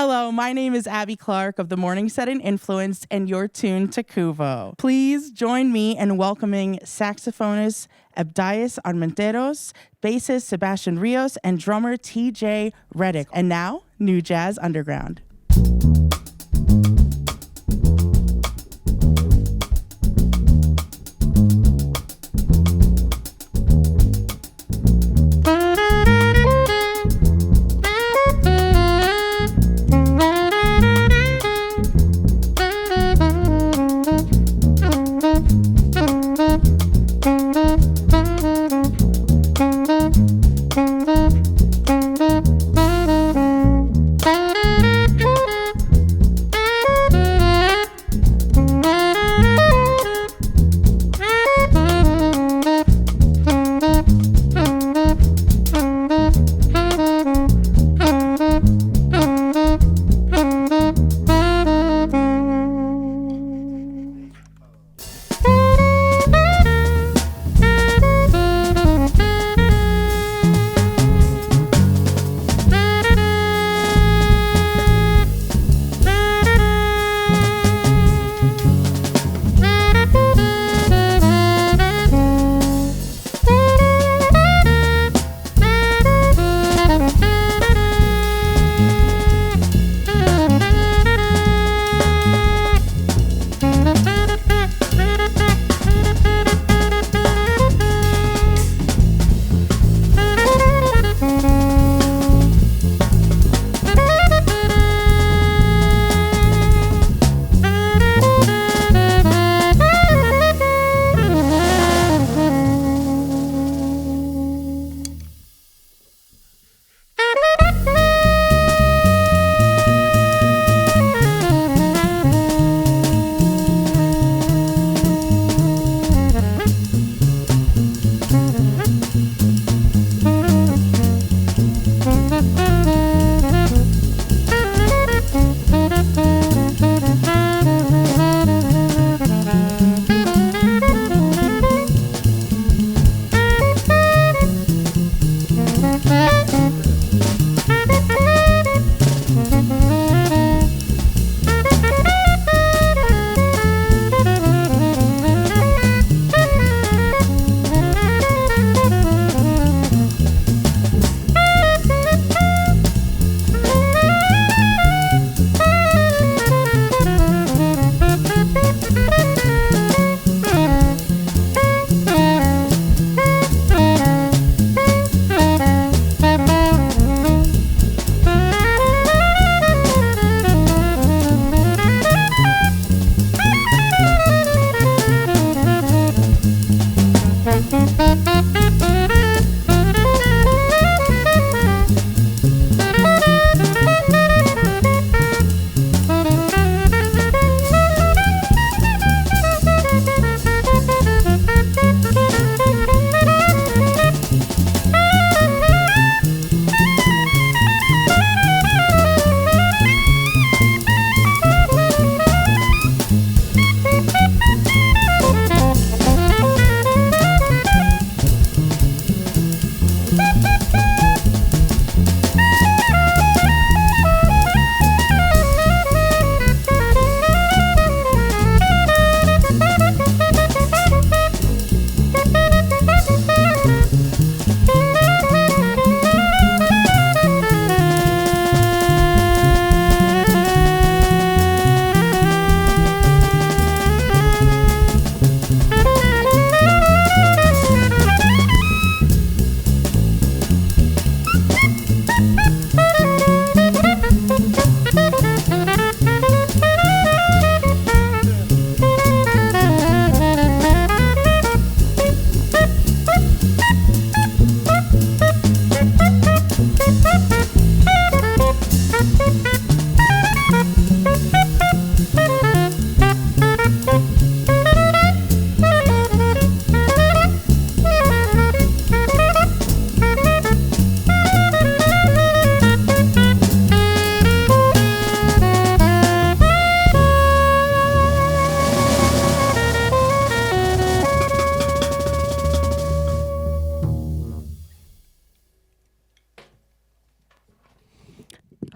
Hello, my name is Abby Clark of the Morning Set and Influenced, and you're tuned to KUVO. Please join me in welcoming saxophonist Abdias Armenteros, bassist Sebastian Rios, and drummer TJ Reddick. And now, New Jazz Underground.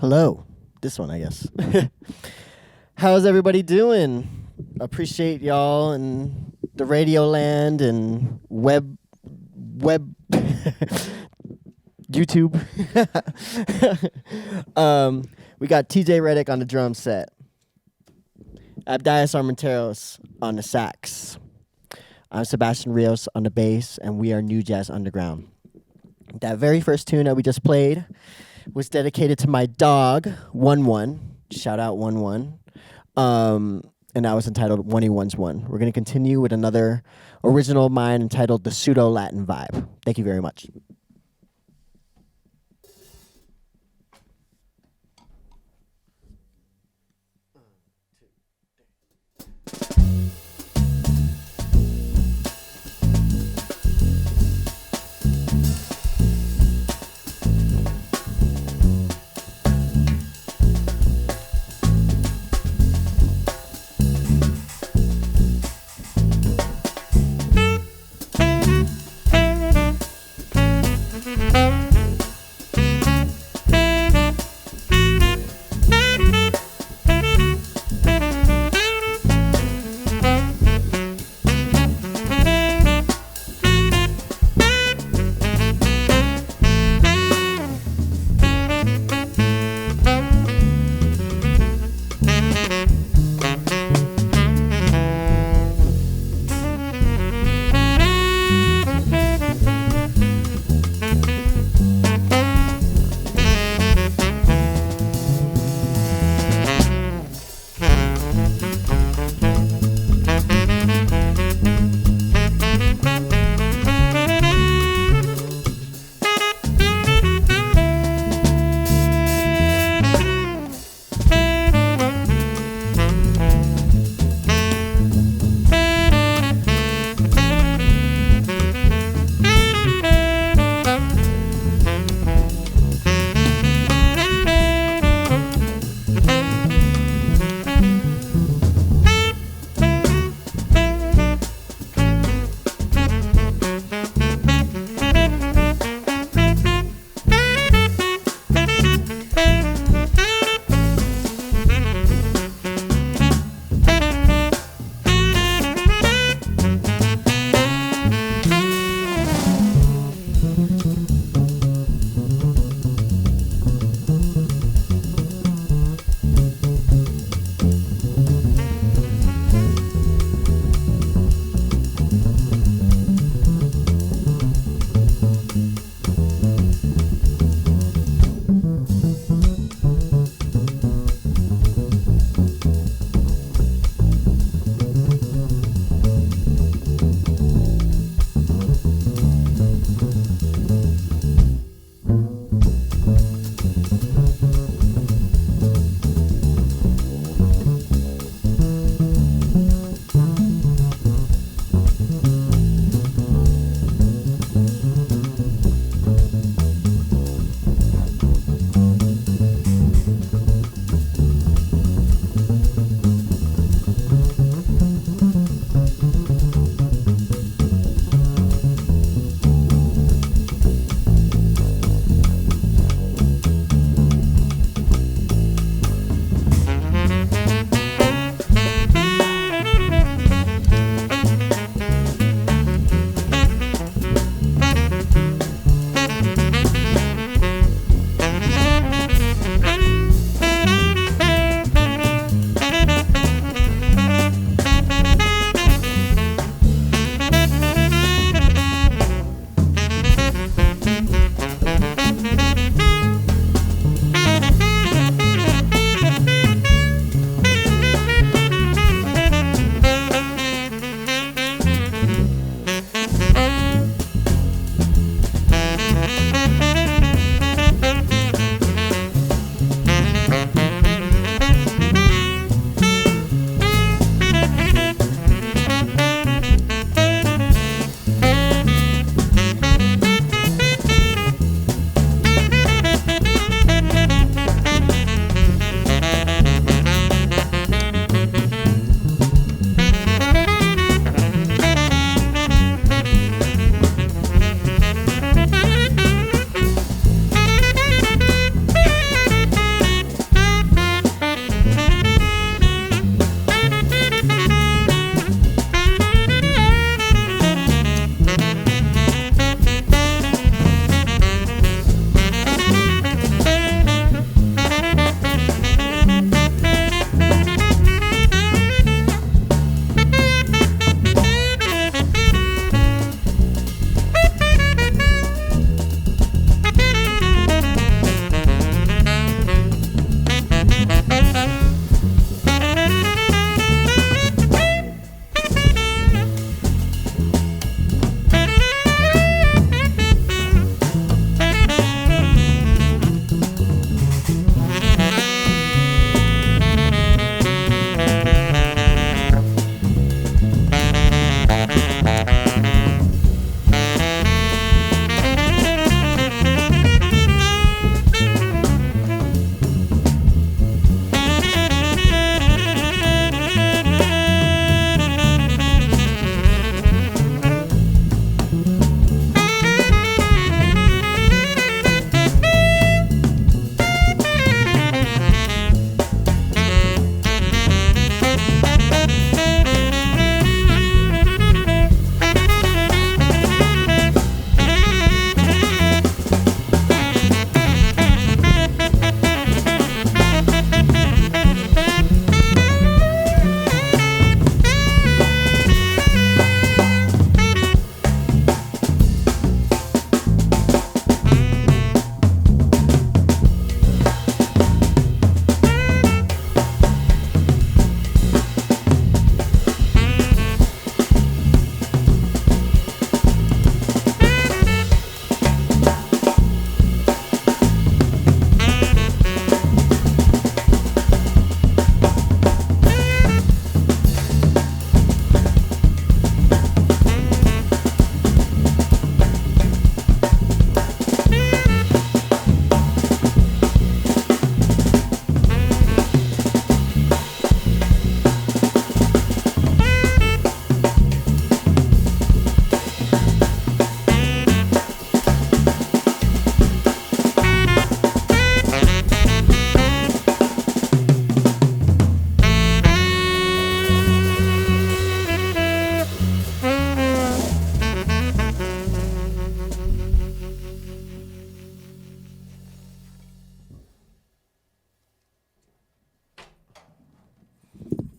Hello, this one, I guess. How's everybody doing? Appreciate y'all and the radio land and web YouTube. We got TJ Reddick on the drum set. Abdias Armenteros on the sax. I'm Sebastian Rios on the bass, and we are New Jazz Underground. That very first tune that we just played was dedicated to my dog, One. Shout out One. And that was entitled Oney Ones One. We're going to continue with another original of mine entitled The Pseudo Latin Vibe. Thank you very much.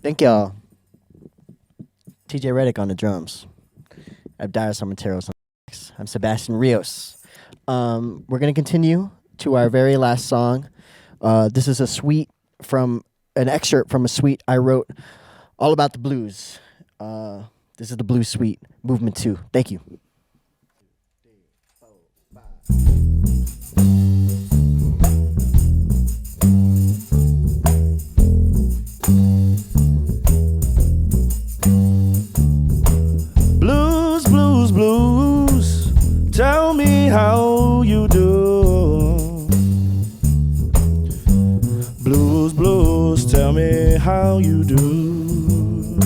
Thank y'all. TJ Reddick on the drums. Abdias Armenteros on the sax. I'm Sebastian Rios. We're going to continue to our very last song. This is an excerpt from a suite I wrote all about the blues. This is the Blues Suite, Movement 2. Thank you. Blues, blues, blues, tell me how you do. Blues, blues, tell me how you do.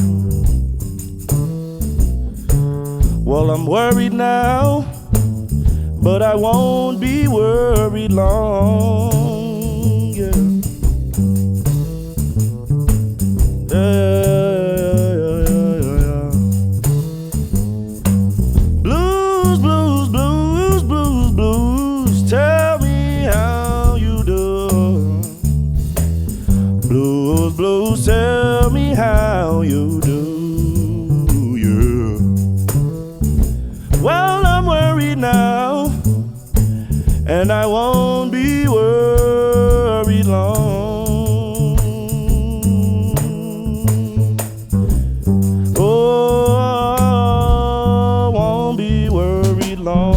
Well, I'm worried now, but I won't be worried long. Yeah. Blues, blues, blues, blues, blues, tell me how you do. Blues, blues, tell me how you do. Yeah. Well, I'm worried now, and I won't be worried long. Oh, I won't be worried long.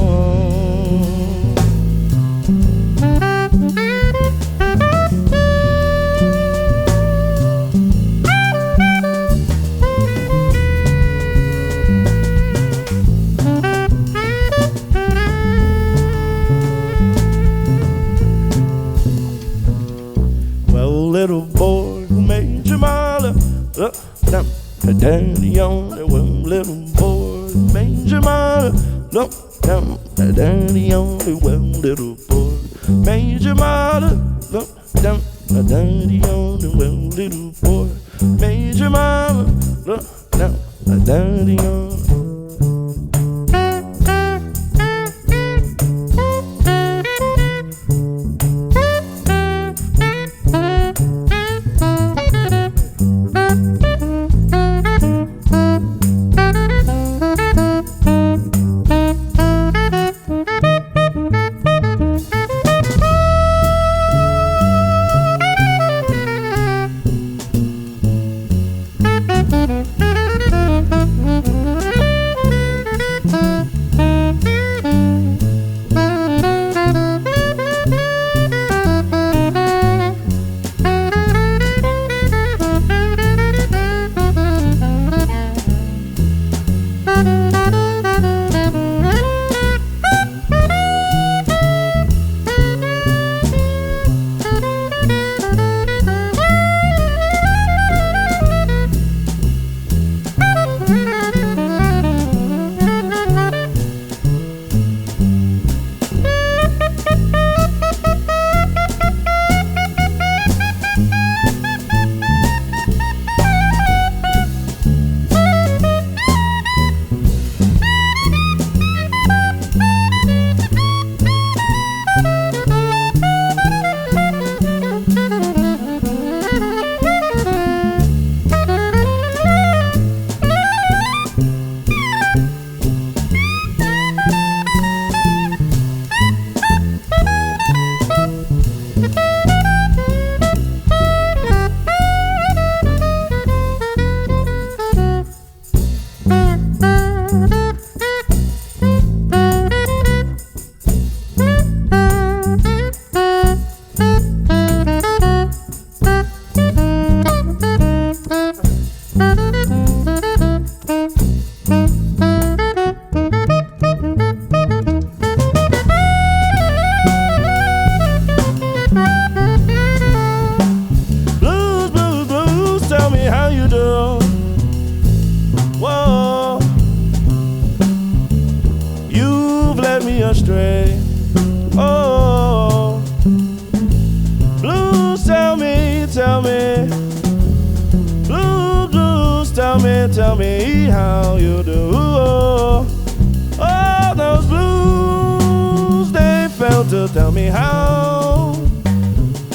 Little boy who made your mother down, daddy on the well. Little boy who made your mother down, daddy on the well. Little boy made your mother down, daddy on the well. Little boy made your mother down, daddy on. astray. Oh, blues, tell me, blues, tell me how you do. Oh, those blues, they failed to tell me how.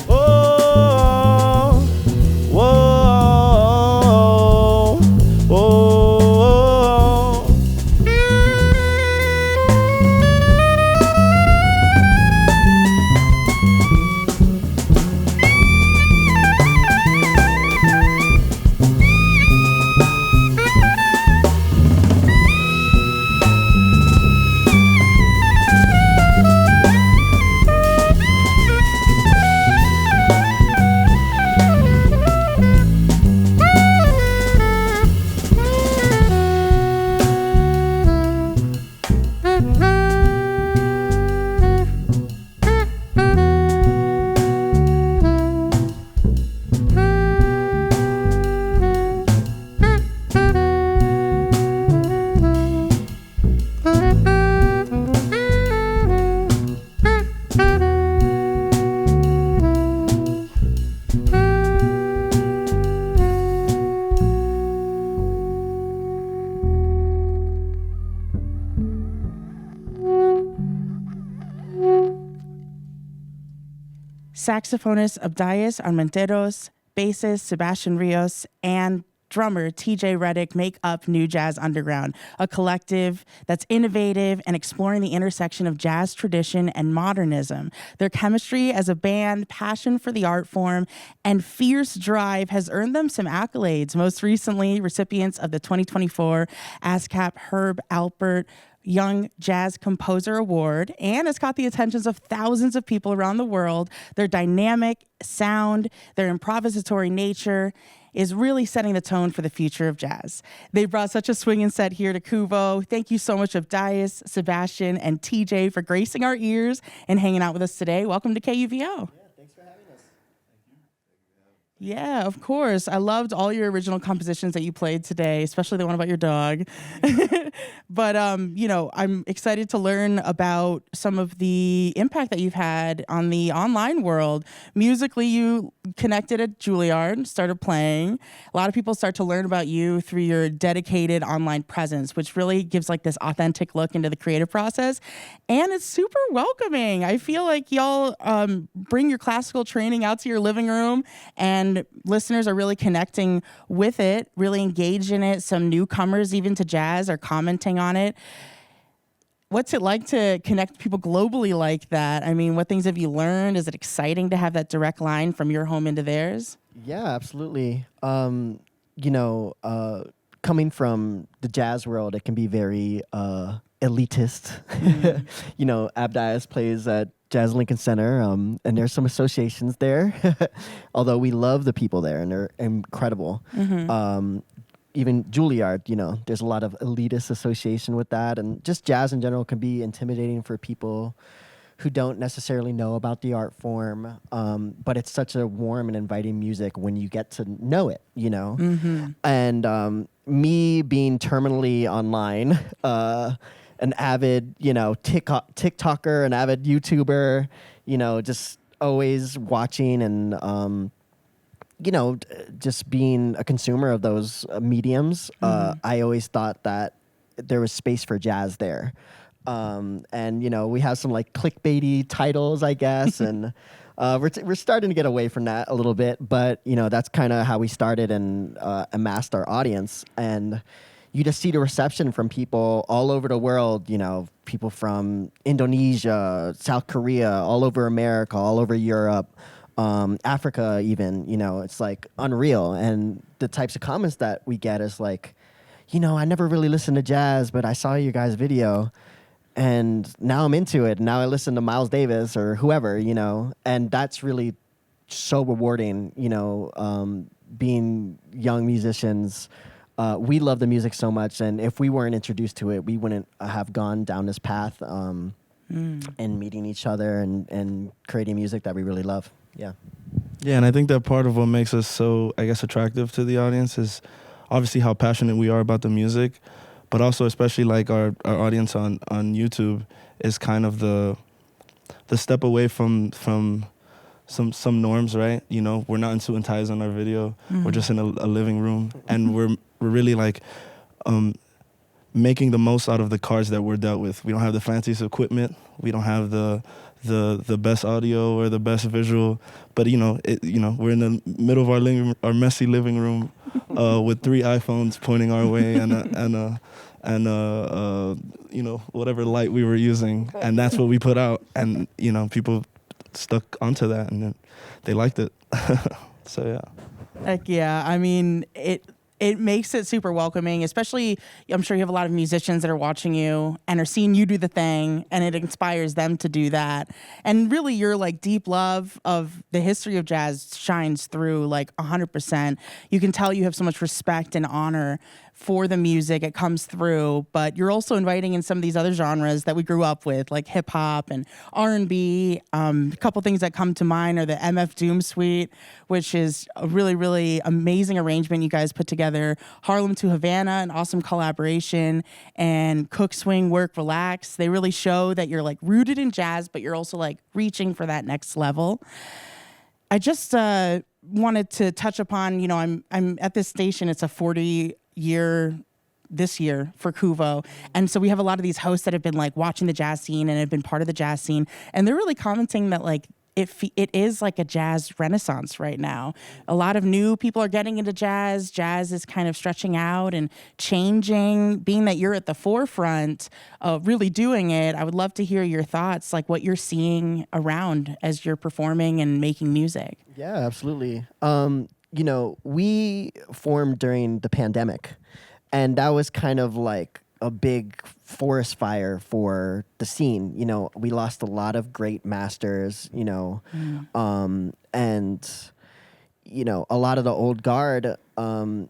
Oh, whoa, saxophonist Abdias, Armenteros, bassist Sebastian Rios, and drummer TJ Reddick make up New Jazz Underground, a collective that's innovative and exploring the intersection of jazz tradition and modernism. Their chemistry as a band, passion for the art form, and fierce drive has earned them some accolades, most recently recipients of the 2024 ASCAP Herb Alpert Young Jazz Composer Award, and has caught the attentions of thousands of people around the world. Their dynamic sound, their improvisatory nature is really setting the tone for the future of jazz. They brought such a swinging set here to KUVO. Thank you so much, Abdias, Sebastian, and TJ for gracing our ears and hanging out with us today. Welcome to KUVO. Yeah, of course. I loved all your original compositions that you played today, especially the one about your dog. But, I'm excited to learn about some of the impact that you've had on the online world. Musically, you connected at Juilliard, started playing. A lot of people start to learn about you through your dedicated online presence, which really gives like this authentic look into the creative process. And it's super welcoming. I feel like y'all bring your classical training out to your living room, and listeners are really connecting with it, really engaged in it. Some newcomers even to jazz are commenting on it. What's it like to connect people globally like that? I mean, what things have you learned? Is it exciting to have that direct line from your home into theirs? Yeah, absolutely. Coming from the jazz world, it can be very elitist. Abdias plays at Jazz Lincoln Center, and there's some associations there. Although we love the people there, and they're incredible. Even Juilliard, there's a lot of elitist association with that, and just jazz in general can be intimidating for people who don't necessarily know about the art form. But it's such a warm and inviting music when you get to know it, And me being terminally online, an avid, TikToker, an avid YouTuber, just always watching and, just being a consumer of those mediums. I always thought that there was space for jazz there. And, we have some like clickbaity titles, I guess. And we're starting to get away from that a little bit. But, that's kind of how we started and amassed our audience. And you just see the reception from people all over the world, people from Indonesia, South Korea, all over America, all over Europe, Africa even, it's like unreal. And the types of comments that we get is like, I never really listened to jazz, but I saw your guys' video and now I'm into it. Now I listen to Miles Davis or whoever, and that's really so rewarding, being young musicians. We love the music so much, and if we weren't introduced to it, we wouldn't have gone down this path and meeting each other and creating music that we really love. Yeah. Yeah, and I think that part of what makes us so, I guess, attractive to the audience is obviously how passionate we are about the music, but also especially like our audience on YouTube is kind of the step away from some norms, right? We're not in suit and ties on our video. We're just in a living room, and we're really like making the most out of the cards that we're dealt with. We don't have the fanciest equipment. We don't have the best audio or the best visual, but we're in the middle of our messy living room with 3 iPhones pointing our way and whatever light we were using, and that's what we put out, and people stuck onto that and they liked it. So yeah. Heck yeah. I mean, it makes it super welcoming, especially I'm sure you have a lot of musicians that are watching you and are seeing you do the thing, and it inspires them to do that. And really your like deep love of the history of jazz shines through like 100%. You can tell you have so much respect and honor for the music. It comes through, but you're also inviting in some of these other genres that we grew up with, like hip hop and R&B. A couple things that come to mind are the MF Doom Suite, which is a really, really amazing arrangement you guys put together. Harlem to Havana, an awesome collaboration, and Cook Swing Work Relax. They really show that you're like rooted in jazz, but you're also like reaching for that next level. I just wanted to touch upon, I'm at this station. It's a 40-year this year for KUVO. And so we have a lot of these hosts that have been like watching the jazz scene and have been part of the jazz scene. And they're really commenting that like it is like a jazz renaissance right now. A lot of new people are getting into jazz. Jazz is kind of stretching out and changing. Being that you're at the forefront of really doing it, I would love to hear your thoughts, like what you're seeing around as you're performing and making music. Yeah, absolutely. We formed during the pandemic, and that was kind of like a big forest fire for the scene. We lost a lot of great masters, and a lot of the old guard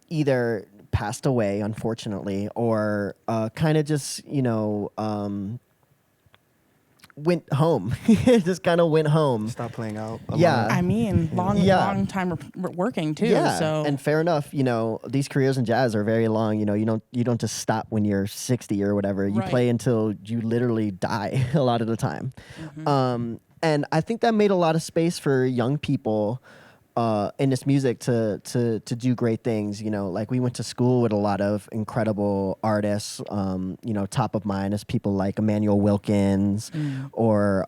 either passed away, unfortunately, or kind of just, went home. Just kind of went home. Stop playing out. Yeah. I mean, long time working too. Yeah, So and fair enough. These careers in jazz are very long. You don't just stop when you're 60 or whatever. You Right. play until you literally die a lot of the time. And I think that made a lot of space for young people in this music to do great things. Like we went to school with a lot of incredible artists. Top of mind is people like Emmanuel Wilkins or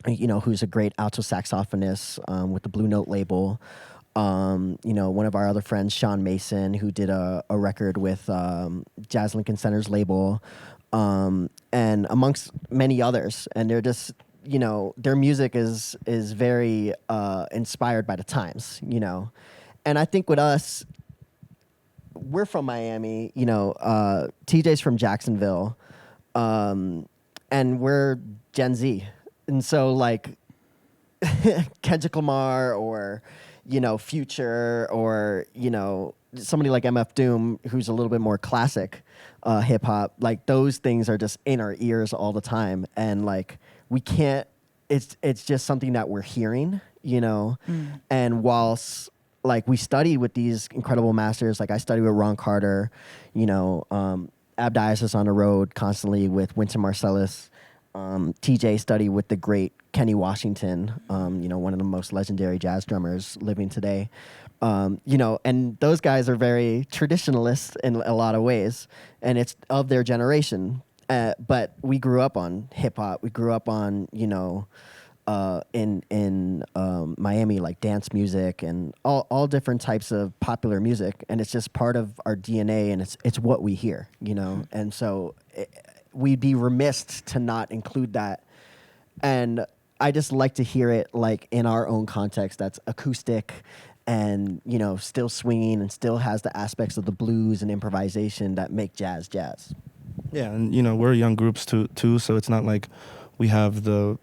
who's a great alto saxophonist with the Blue Note label. One of our other friends, Sean Mason, who did a record with Jazz Lincoln Center's label, and amongst many others. And they're just, their music is very inspired by the times, And I think with us, we're from Miami, TJ's from Jacksonville, and we're Gen Z. And so, like, Kendrick Lamar or, Future or, somebody like MF Doom, who's a little bit more classic hip-hop, like, those things are just in our ears all the time. And, like, we can't, it's just something that we're hearing, And whilst, like, we study with these incredible masters, like I study with Ron Carter, Abdias is on the road constantly with Wynton Marsalis. TJ studied with the great Kenny Washington, one of the most legendary jazz drummers living today. And those guys are very traditionalist in a lot of ways, and it's of their generation. But we grew up on hip hop. We grew up on, in Miami, like dance music and all different types of popular music. And it's just part of our DNA, and it's what we hear, And so we'd be remiss to not include that. And I just like to hear it like in our own context that's acoustic and, still swinging and still has the aspects of the blues and improvisation that make jazz jazz. Yeah, and we're young groups too, so it's not like we have the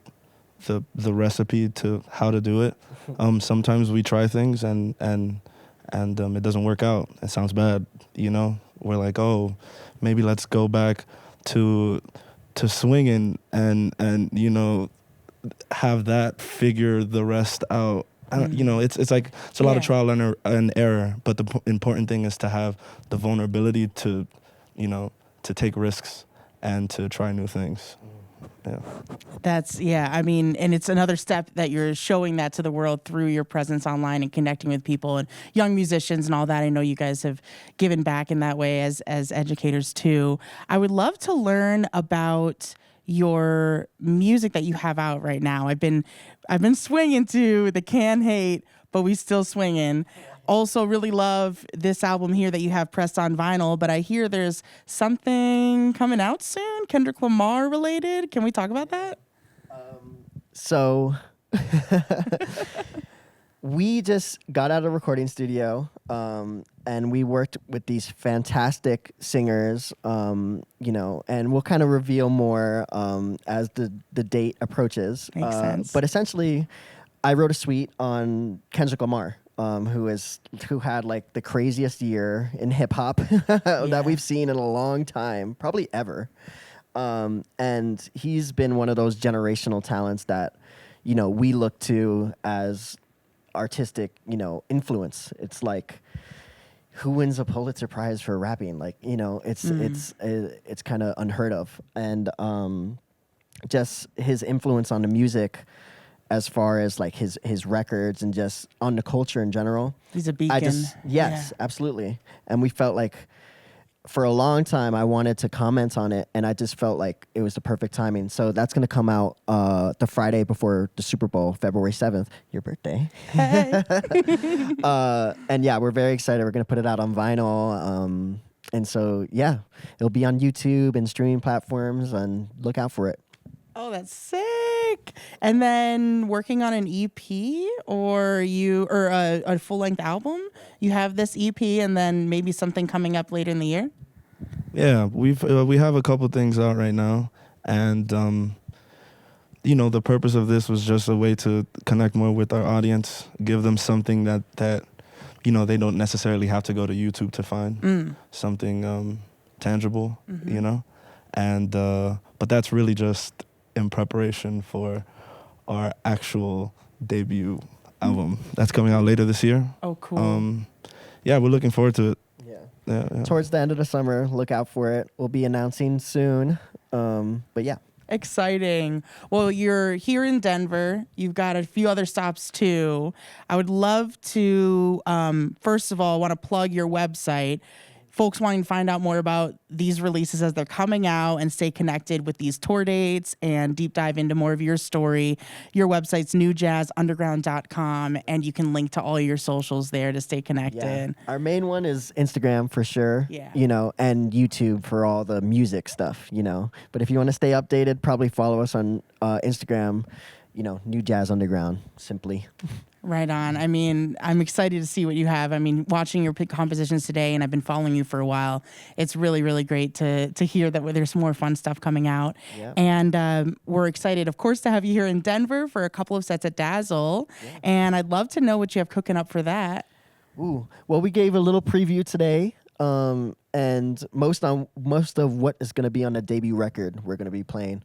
recipe to how to do it. Sometimes we try things and it doesn't work out. It sounds bad, We're like, oh, maybe let's go back to swinging and have that figure the rest out. It's like it's a lot of trial and error, but the important thing is to have the vulnerability to take risks and to try new things. Yeah. I mean, and it's another step that you're showing that to the world through your presence online and connecting with people and young musicians and all that. I know you guys have given back in that way as educators too. I would love to learn about your music that you have out right now. I've been swinging to the Can Hate, but we still swinging. Also really love this album here that you have pressed on vinyl, but I hear there's something coming out soon, Kendrick Lamar related. Can we talk about that? So we just got out of the recording studio, and we worked with these fantastic singers, and we'll kind of reveal more as the date approaches. Makes sense. But essentially, I wrote a suite on Kendrick Lamar. Who had like the craziest year in hip hop that we've seen in a long time, probably ever. And he's been one of those generational talents that, we look to as artistic, influence. It's like, who wins a Pulitzer Prize for rapping? Like, it's kind of unheard of. And just his influence on the music, as far as like his records and just on the culture in general. He's a beacon. Yes, absolutely. And we felt like for a long time, I wanted to comment on it, and I just felt like it was the perfect timing. So that's going to come out the Friday before the Super Bowl, February 7th, your birthday. Hey. And yeah, we're very excited. We're going to put it out on vinyl. And so, yeah, it'll be on YouTube and streaming platforms, and look out for it. Oh, that's sick. And then working on an EP or a full-length album? You have this EP and then maybe something coming up later in the year? Yeah, we have a couple things out right now, and the purpose of this was just a way to connect more with our audience, give them something that they don't necessarily have to go to YouTube to find something tangible, and but that's really just in preparation for our actual debut album that's coming out later this year. Oh, cool. Yeah, we're looking forward to it. Yeah. Towards the end of the summer, look out for it. We'll be announcing soon. But yeah. Exciting. Well, you're here in Denver. You've got a few other stops too. I would love to, first of all, want to plug your website. Folks wanting to find out more about these releases as they're coming out and stay connected with these tour dates and deep dive into more of your story. Your website's newjazzunderground.com, and you can link to all your socials there to stay connected. Yeah. Our main one is Instagram for sure, Yeah. And YouTube for all the music stuff, But if you want to stay updated, probably follow us on Instagram, New Jazz Underground, simply. Right on. I mean, I'm excited to see what you have. I mean, watching your compositions today, and I've been following you for a while, it's really, really great to hear that there's more fun stuff coming out. Yeah. And we're excited, of course, to have you here in Denver for a couple of sets at Dazzle. Yeah. And I'd love to know what you have cooking up for that. Ooh, well, we gave a little preview today, and most of what is going to be on the debut record we're going to be playing.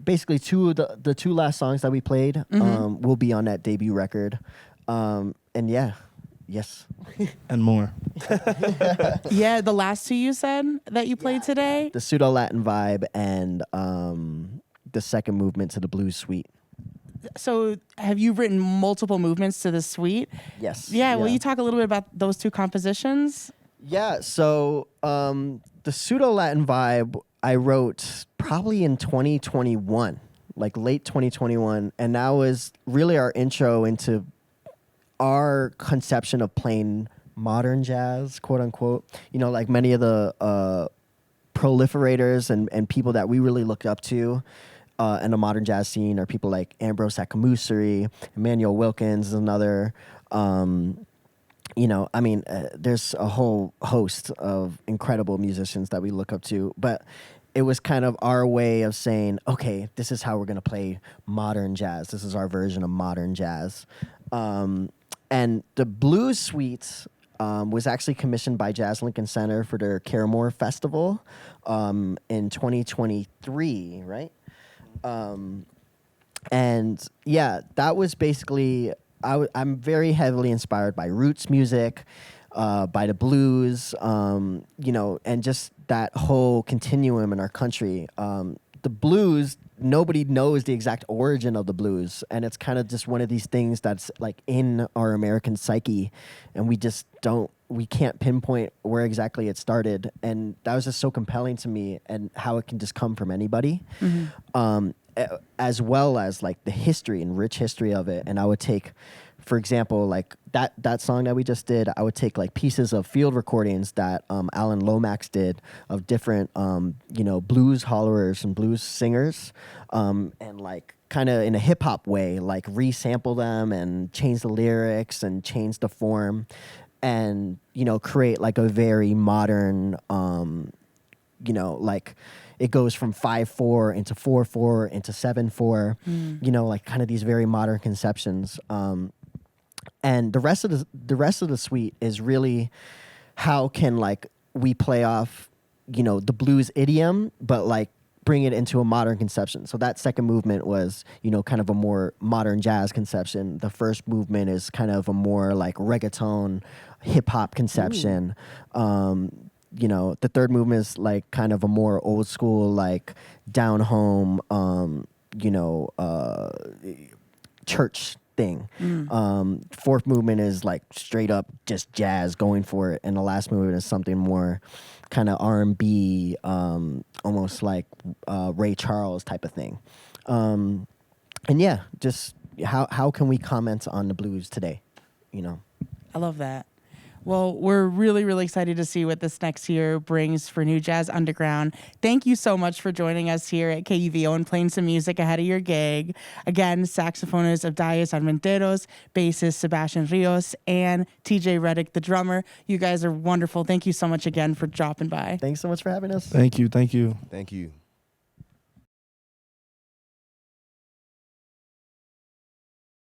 Basically the two last songs that we played will be on that debut record. And yeah, yes. And more. Yeah, the last two you said that you played today? The Pseudo Latin Vibe and the second movement to the Blues Suite. So have you written multiple movements to the suite? Yes. Yeah, will you talk a little bit about those two compositions? Yeah, so the Pseudo Latin Vibe I wrote probably in 2021, like late 2021. And that was really our intro into our conception of playing modern jazz, quote unquote. Like many of the proliferators and people that we really look up to in the modern jazz scene are people like Ambrose Akamuseri, Emmanuel Wilkins is another. There's a whole host of incredible musicians that we look up to, but it was kind of our way of saying, okay, this is how we're going to play modern jazz. This is our version of modern jazz. And the Blues Suite was actually commissioned by Jazz Lincoln Center for their Caramore Festival in 2023, right? And yeah, that was basically... I'm very heavily inspired by roots music, by the blues, and just that whole continuum in our country. The blues, nobody knows the exact origin of the blues, and it's kind of just one of these things that's like in our American psyche, and we can't pinpoint where exactly it started, and that was just so compelling to me, and how it can just come from anybody. As well as like the history and rich history of it. And I would take, for example, like that song that we just did, I would take like pieces of field recordings that Alan Lomax did of different, blues hollowers and blues singers, and like kind of in a hip hop way, like resample them and change the lyrics and change the form and, create like a very modern, like, it goes from 5/4 into 4/4 into 7/4, like kind of these very modern conceptions. And the rest of the suite is really how can like we play off, the blues idiom, but like bring it into a modern conception. So that second movement was, kind of a more modern jazz conception. The first movement is kind of a more like reggaeton, hip hop conception. The third movement is like kind of a more old school, like down home, church thing. Fourth movement is like straight up just jazz, going for it, and the last movement is something more kind of R&B, almost like Ray Charles type of thing. And yeah, just how can we comment on the blues today? You know, I love that. Well, we're really, really excited to see what this next year brings for New Jazz Underground. Thank you so much for joining us here at KUVO and playing some music ahead of your gig. Again, saxophonist Abdias Armenteros, bassist Sebastian Rios, and TJ Reddick, the drummer. You guys are wonderful. Thank you so much again for dropping by. Thanks so much for having us. Thank you. Thank you. Thank you.